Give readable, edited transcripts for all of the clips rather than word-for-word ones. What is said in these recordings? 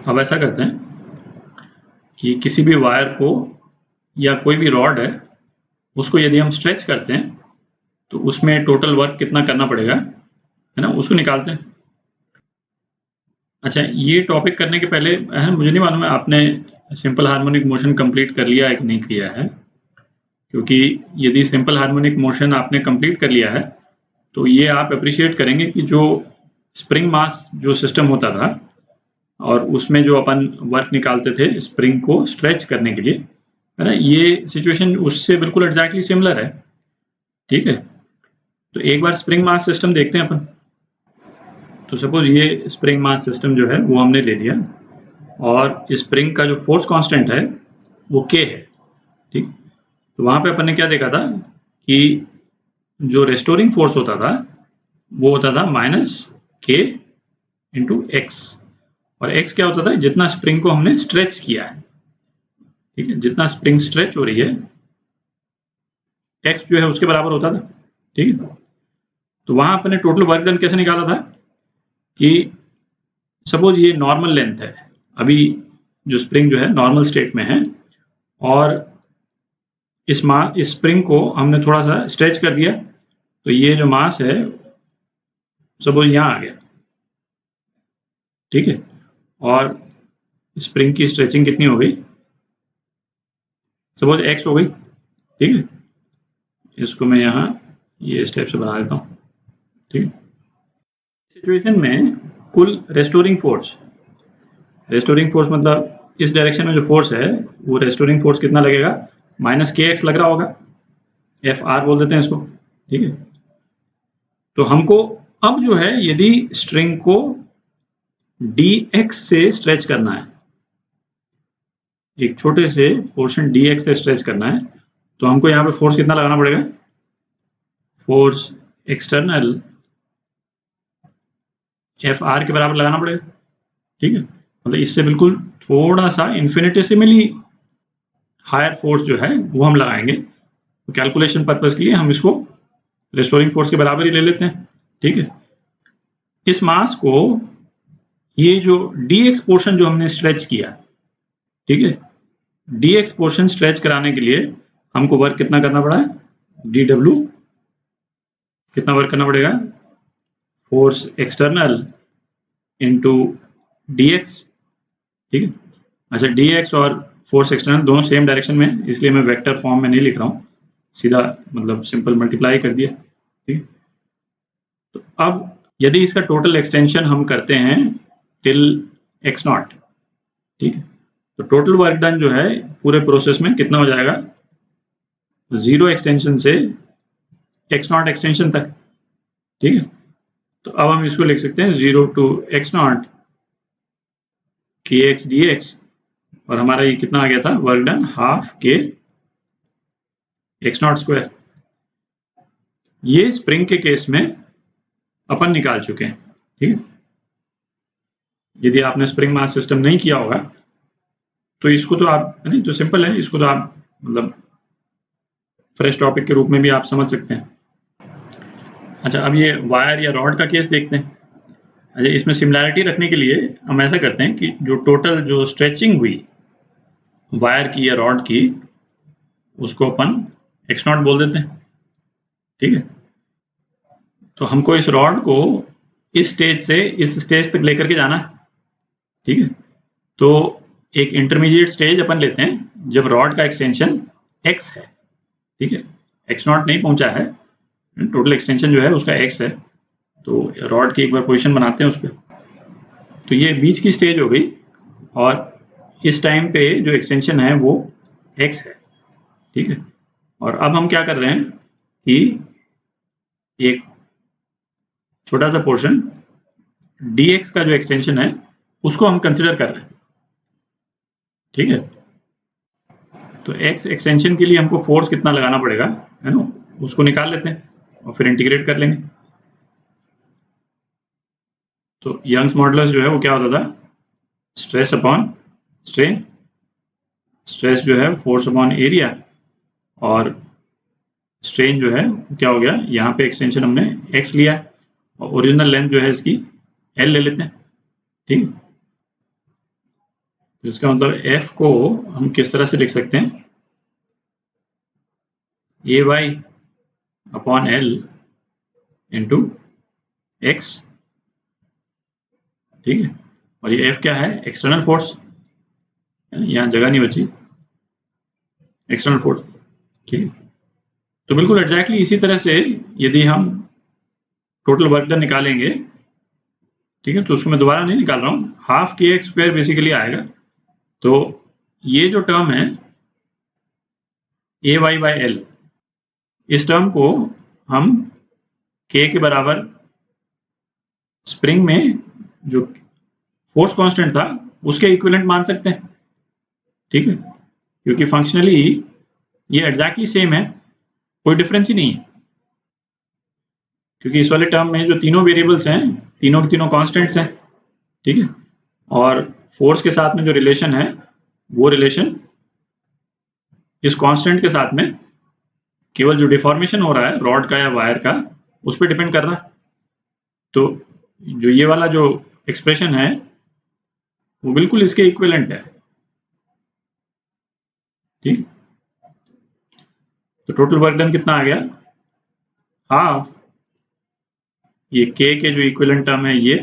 अब ऐसा करते हैं कि किसी भी वायर को या कोई भी रॉड है उसको यदि हम स्ट्रेच करते हैं तो उसमें टोटल वर्क कितना करना पड़ेगा, है ना, उसको निकालते हैं। अच्छा, ये टॉपिक करने के पहले मुझे नहीं मालूम है आपने सिंपल हार्मोनिक मोशन कंप्लीट कर लिया है कि नहीं किया है, क्योंकि यदि सिंपल हार्मोनिक मोशन आपने कंप्लीट कर लिया है तो ये आप अप्रिशिएट करेंगे कि जो स्प्रिंग मास जो सिस्टम होता था और उसमें जो अपन वर्क निकालते थे स्प्रिंग को स्ट्रेच करने के लिए, है ना, ये सिचुएशन उससे बिल्कुल एग्जैक्टली सिमिलर है। ठीक है, तो एक बार स्प्रिंग मास सिस्टम देखते हैं अपन। तो सपोज ये स्प्रिंग मास सिस्टम जो है वो हमने ले लिया और स्प्रिंग का जो फोर्स कांस्टेंट है वो के है। ठीक, तो वहां पे अपन ने क्या देखा था कि जो रेस्टोरिंग फोर्स होता था वो होता था माइनस के इंटू एक्स, और एक्स क्या होता था, जितना स्प्रिंग को हमने स्ट्रेच किया है। ठीक है, जितना स्प्रिंग स्ट्रेच हो रही है एक्स जो है उसके बराबर होता था। ठीक है, तो वहां अपने टोटल वर्क डन कैसे निकाला था कि सपोज ये नॉर्मल लेंथ है, अभी जो स्प्रिंग जो है नॉर्मल स्टेट में है और इस स्प्रिंग को हमने थोड़ा सा स्ट्रेच कर दिया, तो ये जो मास है सपोज यहाँ आ गया। ठीक है, और स्प्रिंग की स्ट्रेचिंग कितनी हो गई, सपोज एक्स हो गई। ठीक है, इसको मैं यहाँ ये स्टेप से बना देता हूँ। ठीक है, सिचुएशन में कुल रेस्टोरिंग फोर्स मतलब इस डायरेक्शन में जो फोर्स है वो रेस्टोरिंग फोर्स कितना लगेगा, माइनस के एक्स लग रहा होगा, एफ आर बोल देते हैं इसको। ठीक है, तो हमको अब जो है यदि स्ट्रिंग को डी एक्स से स्ट्रेच करना है, एक छोटे से पोर्शन डी एक्स से स्ट्रेच करना है, तो हमको यहाँ पे फोर्स कितना लगाना पड़ेगा, फोर्स एक्सटर्नल एफ आर के बराबर लगाना पड़ेगा। ठीक है, मतलब इससे बिल्कुल थोड़ा सा इन्फिनिटेसिमली हायर फोर्स जो है वो हम लगाएंगे। तो कैलकुलेशन पर्पज के लिए हम इसको रेस्टोरिंग फोर्स के बराबर ही ले लेते हैं। ठीक है, इस मास को ये जो डी एक्स पोर्शन जो हमने स्ट्रेच किया, ठीक है, डी एक्स पोर्शन स्ट्रेच कराने के लिए हमको वर्क कितना करना पड़ा है, डी डब्ल्यू कितना वर्क करना पड़ेगा, force external into D x. ठीक है, अच्छा, डी एक्स और फोर्स एक्सटर्नल दोनों सेम डायरेक्शन में, इसलिए मैं वेक्टर फॉर्म में नहीं लिख रहा हूँ, सीधा मतलब सिंपल मल्टीप्लाई कर दिया। ठीक, तो अब यदि इसका टोटल एक्सटेंशन हम करते हैं टिल एक्स नॉट, ठीक है, तो टोटल वर्क डन जो है पूरे प्रोसेस में कितना हो जाएगा, जीरो एक्सटेंशन से एक्स नॉट एक्सटेंशन तक। ठीक है, तो अब हम इसको लिख सकते हैं जीरो टू एक्स नॉट के एक्स डी एक्स, और हमारा ये कितना आ गया था वर्क डन, हाफ के एक्स नॉट स्क्वायर। ये स्प्रिंग के केस में अपन निकाल चुके हैं। ठीक है, यदि आपने स्प्रिंग मास सिस्टम नहीं किया होगा तो इसको तो आप नहीं, तो सिंपल है, इसको तो आप मतलब फ्रेश टॉपिक के रूप में भी आप समझ सकते हैं। अच्छा, अब ये वायर या रॉड का केस देखते हैं। अच्छा, इसमें सिमिलैरिटी रखने के लिए हम ऐसा करते हैं कि जो टोटल जो स्ट्रेचिंग हुई वायर की या रॉड की उसको अपन एक्स नॉट बोल देते हैं। ठीक है, तो हमको इस रॉड को इस स्टेज से इस स्टेज तक लेकर के जाना है। ठीक है, तो एक इंटरमीडिएट स्टेज अपन लेते हैं जब रॉड का एक्सटेंशन एक्स है। ठीक है, एक्स नॉट नहीं पहुंचा है, टोटल एक्सटेंशन जो है उसका एक्स है, तो रॉड की एक बार पोजीशन बनाते हैं उस पर। तो ये बीच की स्टेज हो गई और इस टाइम पे जो एक्सटेंशन है वो एक्स है। ठीक है, और अब हम क्या कर रहे हैं कि एक छोटा सा पोर्शन डी एक्स का जो एक्सटेंशन है उसको हम कंसिडर कर रहे हैं। ठीक है, तो एक्स एक्सटेंशन के लिए हमको फोर्स कितना लगाना पड़ेगा, है ना, उसको निकाल लेते हैं और फिर इंटीग्रेट कर लेंगे। तो यंग्स मॉडुलस जो है वो क्या होता था, स्ट्रेस अपॉन स्ट्रेन, स्ट्रेस जो है फोर्स अपॉन एरिया, और स्ट्रेन जो है क्या हो गया, यहाँ पे एक्सटेंशन हमने एक्स लिया और ओरिजिनल लेंथ जो है इसकी एल ले लेते हैं। ठीक, तो इसका मतलब f को हम किस तरह से लिख सकते हैं, a y upon l into x, ठीक है। और ये f क्या है, एक्सटर्नल फोर्स, यहाँ जगह नहीं बची, एक्सटर्नल फोर्स, ठीक है। तो बिल्कुल एग्जैक्टली इसी तरह से यदि हम टोटल वर्क डन निकालेंगे, ठीक है, तो उसको मैं दोबारा नहीं निकाल रहा हूँ, हाफ के एक्स स्क्वायर बेसिकली आएगा। तो ये जो टर्म है ए वाई बाई एल, इस टर्म को हम के बराबर स्प्रिंग में जो फोर्स कांस्टेंट था उसके इक्विवेलेंट मान सकते हैं, ठीक है, क्योंकि फंक्शनली ये एग्जैक्टली सेम है, कोई डिफरेंस ही नहीं है, क्योंकि इस वाले टर्म में जो तीनों वेरिएबल्स हैं तीनों के तीनों कांस्टेंट्स हैं, ठीक है। और फोर्स के साथ में जो रिलेशन है वो रिलेशन इस कांस्टेंट के साथ में केवल जो डिफॉर्मेशन हो रहा है रॉड का या वायर का उस पर डिपेंड कर रहा है। तो जो ये वाला जो एक्सप्रेशन है वो बिल्कुल इसके इक्विवेलेंट है, ठीक। तो टोटल वर्क डन कितना आ गया, हाफ ये के जो इक्विवेलेंट टर्म है ये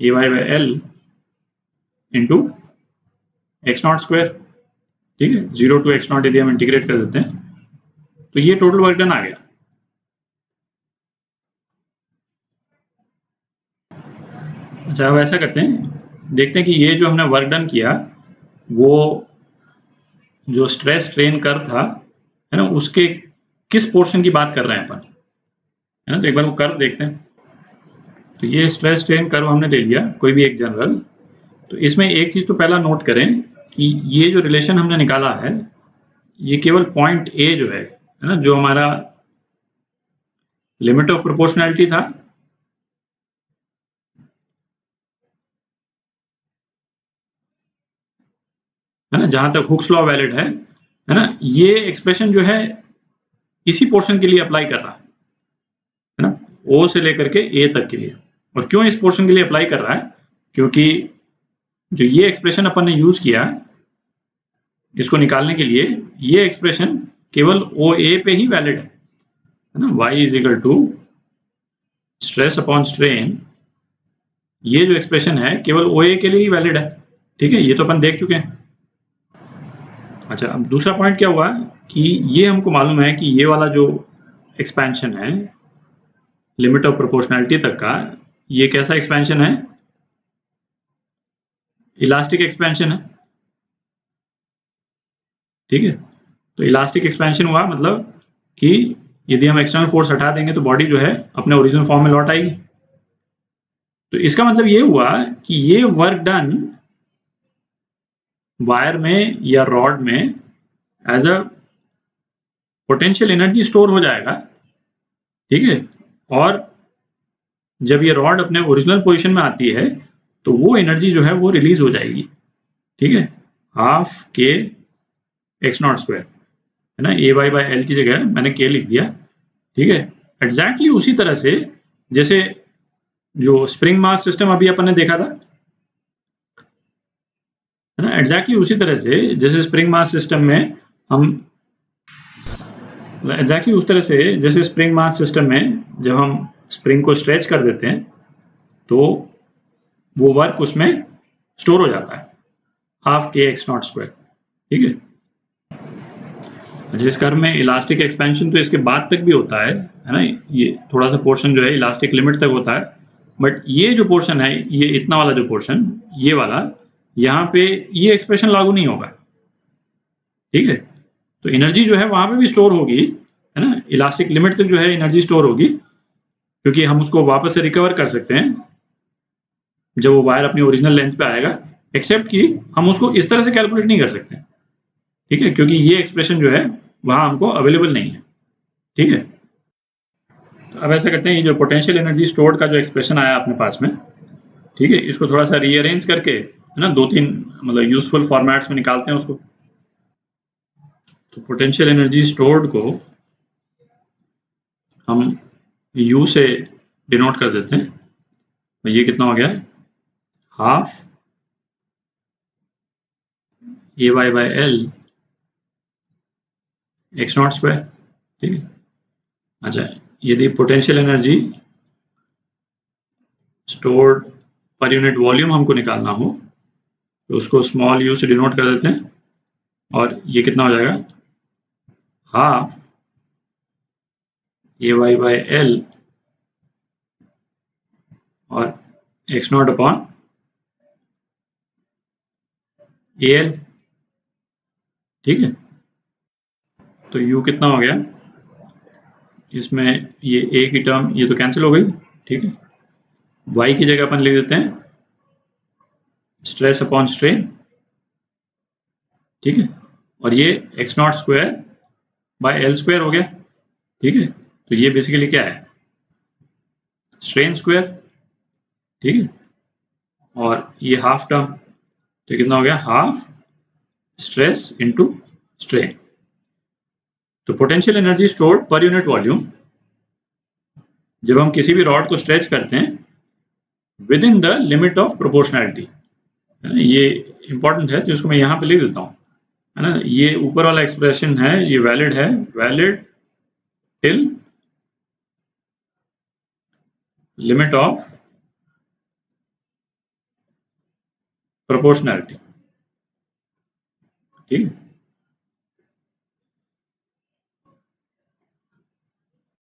a y by l into x naught square, ठीक है, 0 टू एक्स नॉट यदि हम इंटीग्रेट कर देते हैं तो ये टोटल वर्क डन आ गया। अच्छा, अब ऐसा करते हैं, देखते हैं कि ये जो हमने वर्क डन किया वो जो स्ट्रेस स्ट्रेन कर्व था, है ना, उसके किस पोर्शन की बात कर रहे हैं अपन, है ना। तो एक बार वो कर्व देखते हैं। तो ये स्ट्रेस स्ट्रेन कर्व हमने ले लिया कोई भी एक जनरल। तो इसमें एक चीज तो पहला नोट करें कि ये जो रिलेशन हमने निकाला है ये केवल पॉइंट ए जो है ना, जो हमारा लिमिट ऑफ प्रोपोर्शनैलिटी था, है ना, जहां तक हुक्स लॉ वैलिड है ना, ये एक्सप्रेशन जो है इसी पोर्शन के लिए अप्लाई कर रहा है ना, ओ से लेकर के ए तक के लिए। और क्यों इस पोर्शन के लिए अप्लाई कर रहा है, क्योंकि जो ये एक्सप्रेशन अपन ने यूज किया इसको निकालने के लिए, ये एक्सप्रेशन केवल ओ ए पे ही वैलिड है ना, y is equal to stress upon strain, ये जो एक्सप्रेशन है केवल ओ ए के लिए ही वैलिड है, ठीक है। ये तो अपन देख चुके हैं। अच्छा, अब दूसरा पॉइंट क्या हुआ कि ये हमको मालूम है कि ये वाला जो एक्सपेंशन है लिमिट ऑफ प्रोपोर्शनैलिटी तक का, ये कैसा एक्सपेंशन है, इलास्टिक एक्सपेंशन है, ठीक है। तो इलास्टिक एक्सपेंशन हुआ मतलब कि यदि हम एक्सटर्नल फोर्स हटा देंगे तो बॉडी जो है अपने ओरिजिनल फॉर्म में लौट आएगी। तो इसका मतलब ये हुआ कि ये वर्क डन वायर में या रॉड में as a potential energy store हो जाएगा, ठीक है। और जब ये रॉड अपने ओरिजिनल पोजीशन में आती है तो वो एनर्जी जो है वो रिलीज हो जाएगी, ठीक है, हाफ के एक्स नॉट स्क्वायर, है ना, ए वाई बाई एल की जगह मैंने के लिख दिया, ठीक है। एग्जैक्टली उसी तरह से जैसे जो स्प्रिंग मास सिस्टम अभी अपन ने देखा था, है ना, एग्जैक्टली उसी तरह से जैसे स्प्रिंग मास सिस्टम में हम एग्जैक्टली उस तरह से जैसे स्प्रिंग मास सिस्टम में जब हम स्प्रिंग को स्ट्रेच कर देते हैं तो वो वर्क उसमें स्टोर हो जाता है, हाफ के एक्स नॉट स्क्वायर, ठीक है। जिस कर्व में इलास्टिक एक्सपेंशन तो इसके बाद तक भी होता है ना, ये थोड़ा सा पोर्शन जो है इलास्टिक लिमिट तक होता है, बट ये जो पोर्शन है ये इतना वाला जो पोर्शन ये वाला, यहाँ पे ये एक्सप्रेशन लागू नहीं होगा, ठीक है। तो एनर्जी जो है वहां पे भी स्टोर होगी, है ना, इलास्टिक लिमिट तक जो है एनर्जी स्टोर होगी, क्योंकि हम उसको वापस से रिकवर कर सकते हैं जब वो वायर अपनी ओरिजिनल लेंथ पे आएगा, एक्सेप्ट कि हम उसको इस तरह से कैलकुलेट नहीं कर सकते, ठीक है, क्योंकि ये एक्सप्रेशन जो है वहां हमको अवेलेबल नहीं है, ठीक है। तो अब ऐसा करते हैं, ये जो पोटेंशियल एनर्जी स्टोर्ड का जो एक्सप्रेशन आया अपने पास में, ठीक है, इसको थोड़ा सा रीअरेंज करके, है ना, 2-3 मतलब यूजफुल फॉर्मेट्स में निकालते हैं उसको। तो पोटेंशियल एनर्जी स्टोर्ड को हम U से डिनोट कर देते हैं, तो ये कितना हो गया, half a y by l x naught square, ठीक है। अच्छा, यदि पोटेंशियल एनर्जी स्टोर्ड पर यूनिट वॉल्यूम हमको निकालना हो तो उसको स्मॉल यू से डिनोट कर देते हैं, और ये कितना हो जाएगा, half a y by l और x naught upon a l, ठीक है। तो u कितना हो गया, इसमें ये a की टर्म ये तो कैंसिल हो गई, ठीक है। y की जगह अपन लिख देते हैं स्ट्रेस अपॉन स्ट्रेन, ठीक है। और ये x naught square by L square हो गया, ठीक है। तो ये बेसिकली क्या है, स्ट्रेन स्क्वायर, ठीक है। और ये हाफ टर्म, तो कितना हो गया, हाफ स्ट्रेस इनटू स्ट्रेन। तो पोटेंशियल एनर्जी स्टोर्ड पर यूनिट वॉल्यूम जब हम किसी भी रॉड को स्ट्रेच करते हैं with in the limit of proportionality, ये इंपॉर्टेंट है तो इसको मैं यहाँ पे लिख देता हूँ, है ना। ये ऊपर वाला एक्सप्रेशन है, ये वैलिड है, valid till limit of proportionality, ठीक है।